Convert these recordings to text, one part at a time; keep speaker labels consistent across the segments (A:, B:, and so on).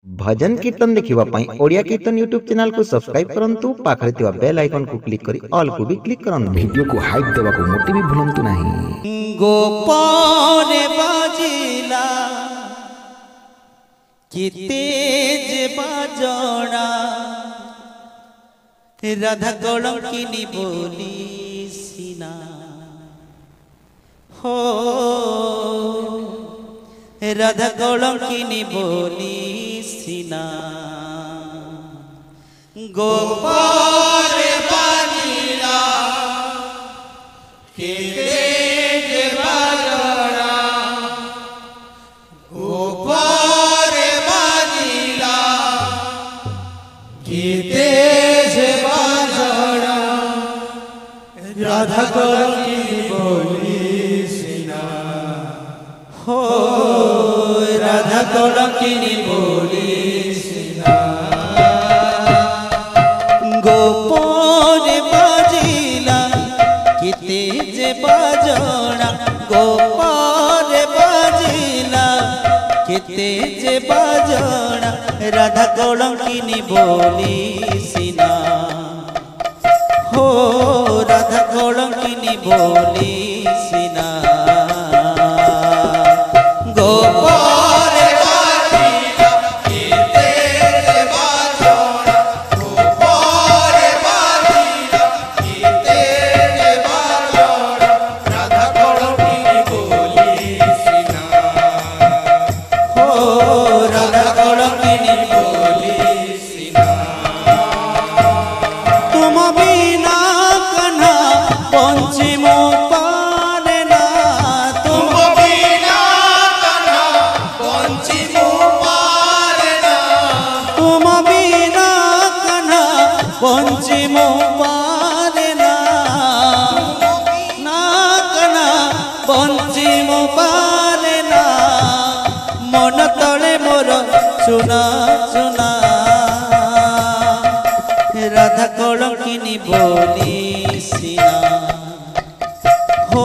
A: भजन कीर्तन देखिबा पई ओडिया कीर्तन यूट्यूब चैनल को सब्सक्राइब करंतु पाखरे थिबा बेल आइकन को क्लिक करी ऑल को भी क्लिक करंतु वीडियो को हाइप देबा को मोटी भी भूलंतु नहीं।
B: गोपाल बाजिला कि तेज बाजोड़ा राधा कलंकिनी बोली सीना हो राधा कलंकिनी बोली सीना गोपाल बाजिला कि तेज बाजोड़ा गोपाल बाजिला कि तेज बाजोड़ा राधा कलंकिनी बोली सीना हो राधा कलंकिनी बोली सीना गोपाल बाजिला कि तेज बाजोड़ा गोपाल बाजिला कि तेज बाजोड़ा राधा कलंकिनी बोली सीना हो राधा कलंकिनी बोली सीना गोपाल बाजिला कि तेज बाजोड़ा गोपाल बाजिला कि तेज बाजोड़ा राधा कलंकिनी बोली सीना हो राधा कलंकिनी बोली सीना तुम बिना कन्हा पंचम पारे ना तुम बिना कन्हा पंचम पारे ना तुम बिना कन्हा पंचम पारे ना ना कन्हा पंचम पारे ना मन तले मोर सुना सुना राधा कलंकिनी बोली सीना हो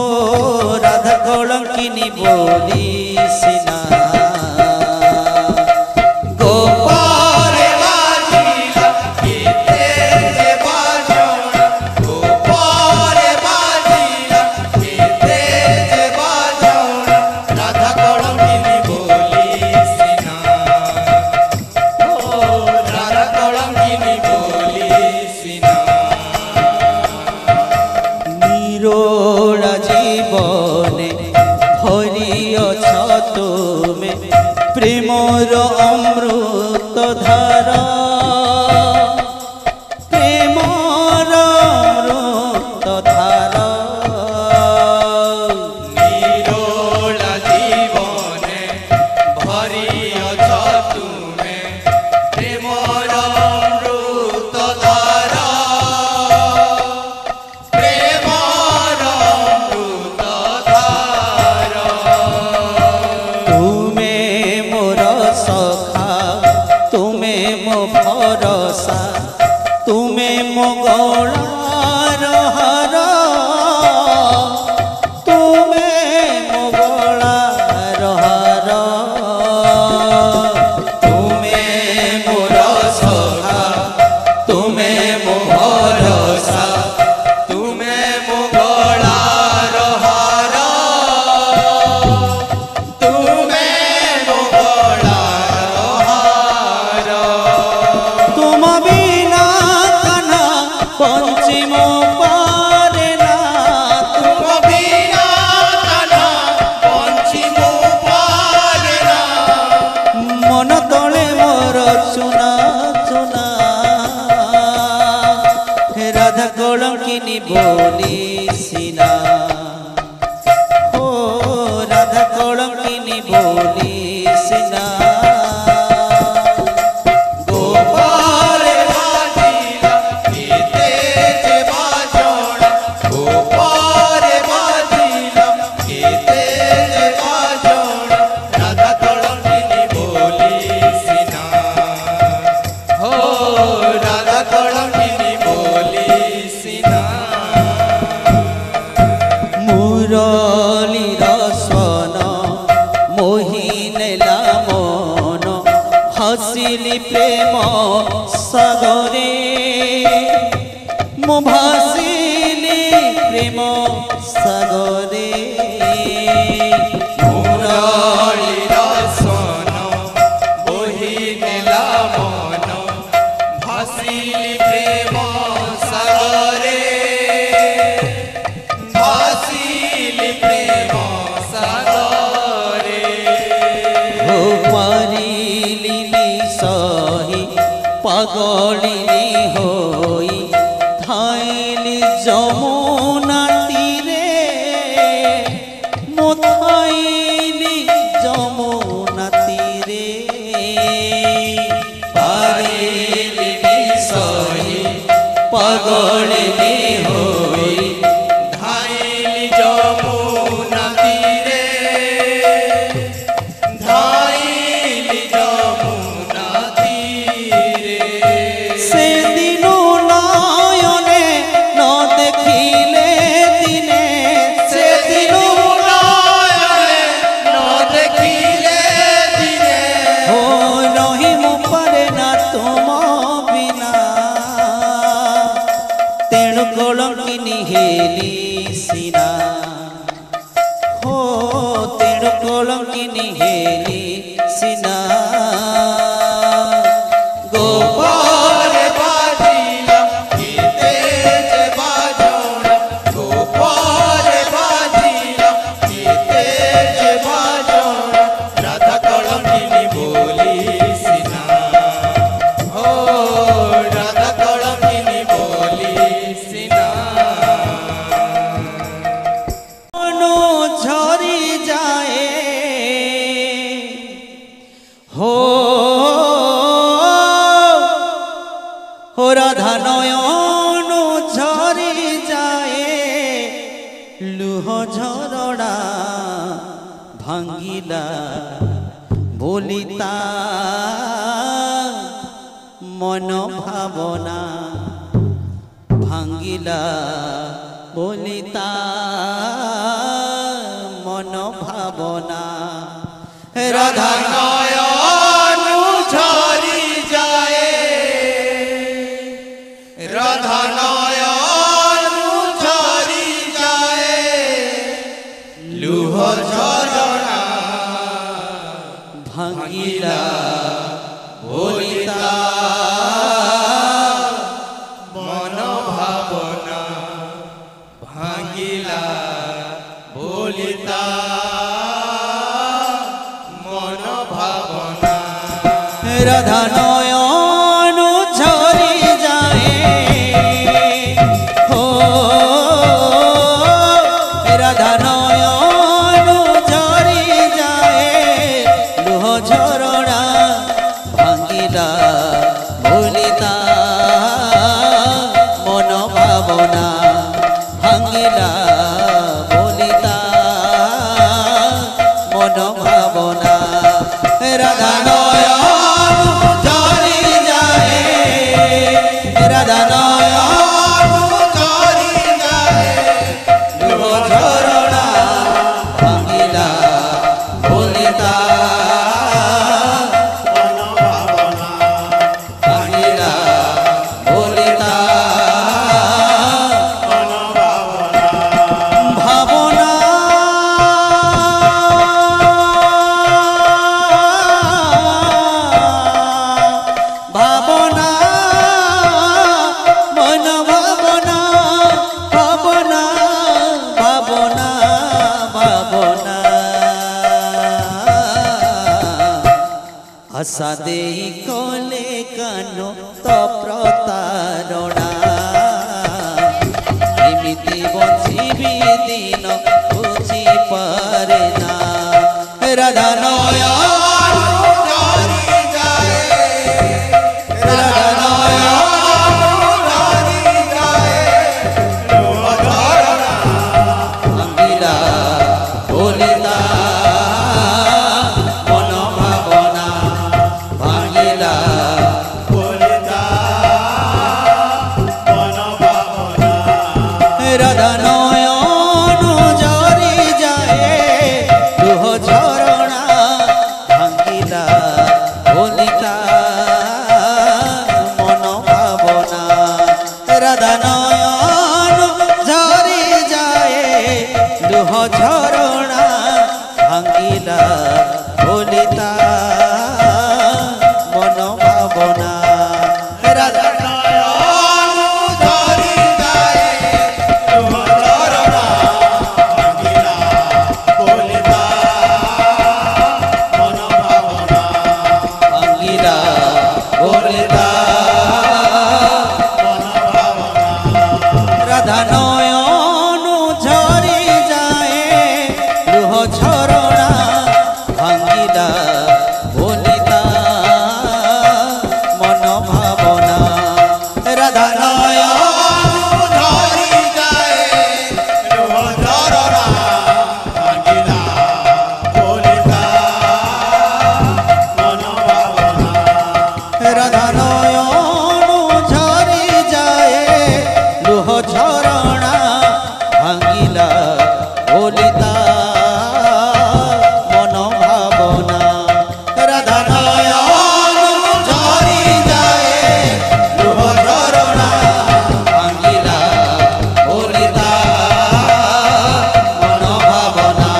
B: राधा कलंकिनी बोली सीना गोपाल बाजिला कि तेज बाजोड़ा गोपाल बाजिला कि तेज बाजोड़ा राधा कलंकिनी बोली सीना हो राधा कलंकिनी बोली सीना निरोड़ा जीवने भरियछ तुमे प्रेमर अमृत धारा प्रेमर अमृत धारा निरोड़ा जीवने भरियछ तुमे प्रेमर अमृत धारा प्रेमर अमृत धारा तुमे मोर सखा तुमे मो भरोसा तुमे मो गलार हार तुमे मो गलार हार तुमे मोर सखा तुमे मो भरोसा तुमे मो गलार हार तुमे मो गलार हार तुम बिना कन्हा पंचम पारे ना तुम बिना कन्हा पंचम पारे ना मन तले मोर सुना सुना राधा कलंकिनी बोली सीना हो राधा कलंकिनी बोली सीना गोपाल बाजिला कि तेज बाजोड़ा गोपाल बाजिला कि तेज बाजोड़ा राधा कलंकिनी बोली सीना हो राधा कलंकिनी बोली सीना ভাসিলি প্রেম সাগরে মু ভাসিলি প্রেম সাগরে মুরারি রসন বহি নেলা মন ভাসিলি প্রেম সাগরে ভাসিলি প্রেম সাগরে ও পারিলিনি সহি পাগলিনি হই ধাইলি যমুনা তীরে মোথাইলি যমুনা তীরে পারিলিনি সহি পাগলিনি হই ধাইলি যমুনা তীরে ধাইলি যমুনা তীরে সেদিন নয়নে ন দেখিলে দিনে সেদিন নয়নে ন দেখিলে দিনে ও রহিম পারে না তুম বিনা তেণু কলঙ্কিনী হেলি সিনা हो तेणु कलंकिनी हेली सिना गोपाल बाजिला गीते जे बाजोड़ा गोपाल बाजिला गीते जे बाजोड़ा राधा कलंकिनी बोली सिना हो राधा कलंकिनी बोली सिना मनो झरी जाए हो राधा नयन झरी जाए लुह झरड़ा भांगिला बोलिता मन भावना भांगिला बोलिता मन भावना राधा नयन झरी जाए राधा नयन झरी जाए लुह झरना भांगिला बोलिता मन भावना भांगिला बोलिता मन भावना राधा नयन झरी जाए हो राधा नयन झरी जाए लुह झरना भांगिला बोलिता मन भावना भांगिला बोलिता मन भावना राधा नयन झरी जाए राधा नयन झरी जाए लुह झरना भांगिला बोलिता मन भावना भांगिला बोलिता मन भावना भावना मन भावना भावना भावना भावना आशा देई कले कानो तो प्रतारणा एमिति बंचिबी दिन बुझी पारे ना राधा नयन झरी जाए राधा नयन झरी जाए लुह झरना भांगिला बोलिता मन भावना भांगिला बोलिता বলিতা রাধা নয়ন ঝরি যায় লুহ ঝরণা ভাঙ্গিলা বলিতা মন ভাবনা রাধা নয়ন ঝরি যায় লুহ ঝরণা ভাঙ্গিলা বলিতা মন ভাবনা রাধা নয়ন ঝরি যায় লুহ ঝরণা ভাঙ্গিলা বলিতা মন ভাবনা রাধা নয়ন ঝরি যায় লুহ ঝরণা ভাঙ্গিলা বলিতা মন ভাবনা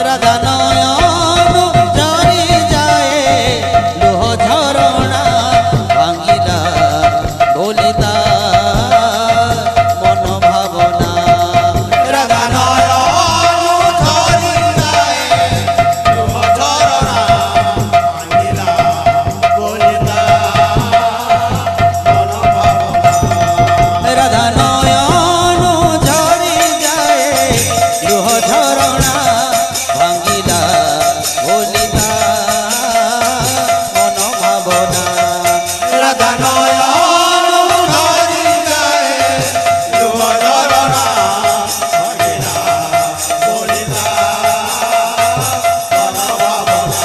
B: রাধা নয়ন ঝরি যায় লুহ ঝরণা ভাঙ্গিলা বলিতা মন ভাবনা রাধা নয়ন ঝরি যায় লুহ ঝরণা ভাঙ্গিলা বলিতা মন ভাবনা রাধা নয়ন ঝরি যায় লুহ ঝরণা ভাঙ্গিলা বলিতা মন ভাবনা রাধা নয়ন ঝরি যায় লুহ ঝরণা ভাঙ্গিলা বলিতা মন ভাবনা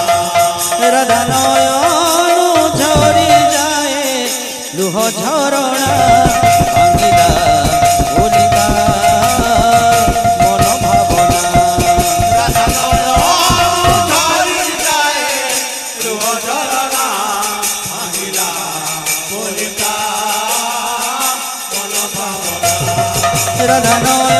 B: রাধা নয়ন ঝরি যায় লুহ ঝরণা ভাঙ্গিলা বলিতা মন ভাবনা রাধা নয়ন ঝরি যায় লুহ ঝরণা ভাঙ্গিলা বলিতা মন ভাবনা রাধা নয়ন